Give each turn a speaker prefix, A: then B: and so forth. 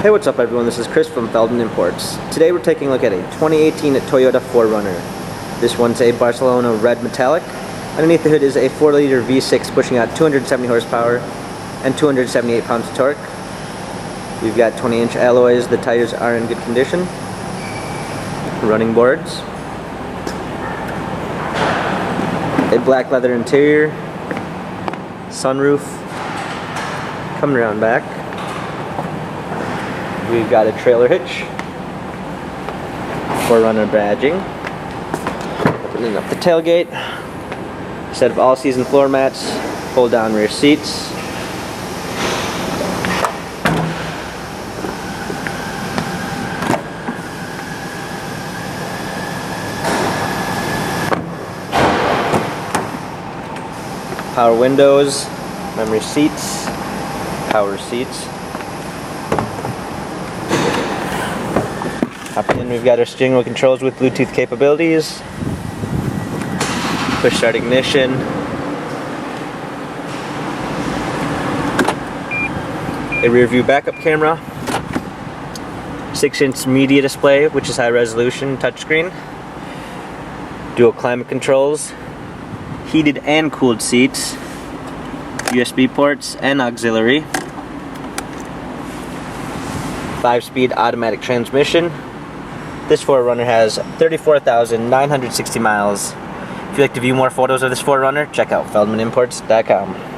A: Hey, what's up everyone, this is Chris from Feldmann Imports. Today we're taking a look at a 2018 Toyota 4Runner. This one's a Barcelona red metallic. Underneath the hood is a 4-liter V6 pushing out 270 horsepower and 278 pounds of torque. We've got 20-inch alloys, the tires are in good condition. Running boards. A black leather interior. Sunroof. Coming around back. We've got a trailer hitch, 4Runner badging, opening up the tailgate, set of all-season floor mats, fold-down rear seats, power windows, memory seats, power seats. Up in, we've got our steering wheel controls with Bluetooth capabilities, push start ignition, a rear view backup camera, 6-inch media display which is high resolution touchscreen, dual climate controls, heated and cooled seats, USB ports and auxiliary, 5-speed automatic transmission. This 4Runner has 34,960 miles. If you'd like to view more photos of this 4Runner, check out feldmanimports.com.